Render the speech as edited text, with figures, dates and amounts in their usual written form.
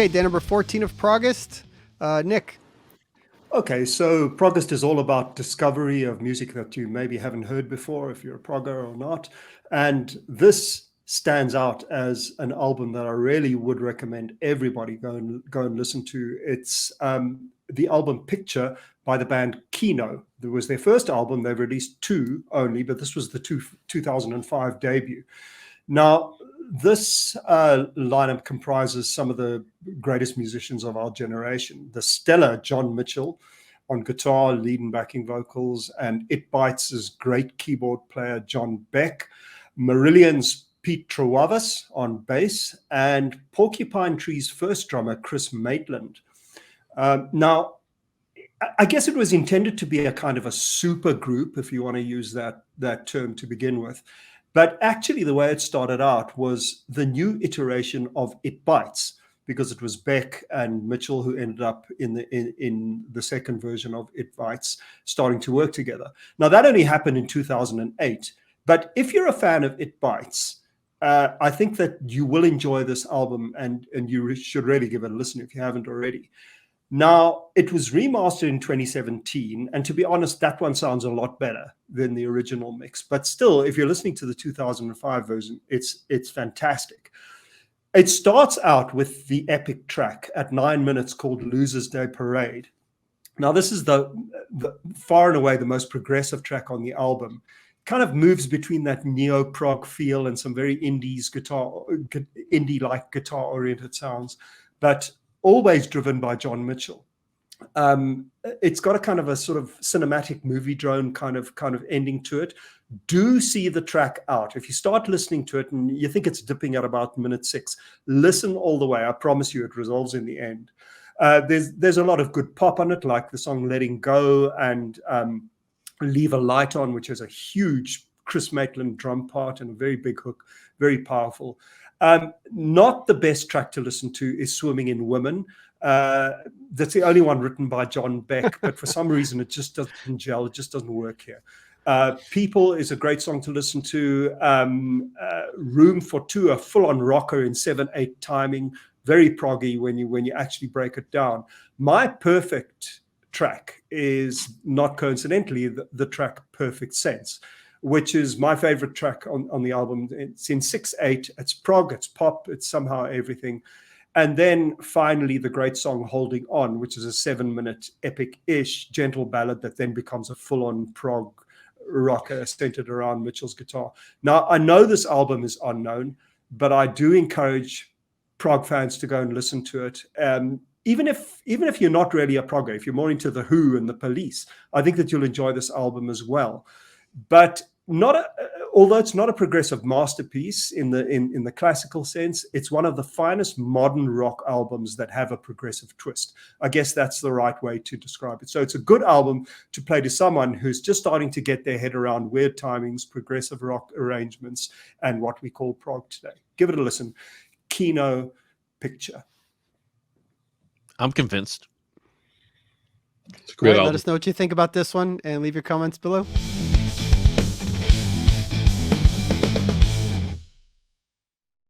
Okay, day number 14 of Progust. Nick. Okay, so Progust is all about discovery of music that you maybe haven't heard before, if you're a progger or not. And this stands out as an album that I really would recommend everybody go and listen to. It's the album Picture by the band Kino. It was their first album. They've released 2 only, but this was the 2005 debut. Now, this lineup comprises some of the greatest musicians of our generation. The stellar John Mitchell on guitar, lead and backing vocals, and It Bites' great keyboard player John Beck, Marillion's Pete Trewavas on bass, and Porcupine Tree's first drummer, Chris Maitland. Now, I guess it was intended to be a kind of a super group, if you want to use that term to begin with. But actually, the way it started out was the new iteration of It Bites, because it was Beck and Mitchell who ended up in the second version of It Bites starting to work together. Now, that only happened in 2008. But if you're a fan of It Bites, I think that you will enjoy this album, and you should really give it a listen if you haven't already. Now, it was remastered in 2017, and to be honest, that one sounds a lot better than the original mix. But still, if you're listening to the 2005 version, it's fantastic. It starts out with the epic track at 9 minutes called Losers' Day Parade. Now, this is the far and away the most progressive track on the album. Kind of moves between that neo-prog feel and some very indie-like guitar-oriented sounds, but always driven by John Mitchell. It's got a kind of a sort of cinematic movie drone kind of ending to it. Do see the track out. If you start listening to it and you think it's dipping at about minute 6, listen all the way. I promise you it resolves in the end. There's a lot of good pop on it, like the song Letting Go and Leave a Light On, which has a huge Chris Maitland drum part and a very big hook, very powerful. Not the best track to listen to is Swimming in Women. That's the only one written by John Beck, but for some reason it just doesn't gel. It just doesn't work here. People is a great song to listen to. Room for Two, a full-on rocker in 7/8 timing, very proggy when you actually break it down. My perfect track is, not coincidentally, the track Perfect Sense, which is my favorite track on the album. It's in 6/8. It's prog, it's pop, it's somehow everything. And then finally, the great song Holding On, which is a 7-minute epic-ish gentle ballad that then becomes a full-on prog rocker centered around Mitchell's guitar. Now, I know this album is unknown, but I do encourage prog fans to go and listen to it. Even if you're not really a progger, if you're more into The Who and The Police, I think that you'll enjoy this album as well. But although it's not a progressive masterpiece in the classical sense, it's one of the finest modern rock albums that have a progressive twist. I guess that's the right way to describe it. So it's a good album to play to someone who's just starting to get their head around weird timings, progressive rock arrangements, and what we call prog today. Give it a listen. Kino, Picture. I'm convinced. It's a great album. Let us know what you think about this one and leave your comments below.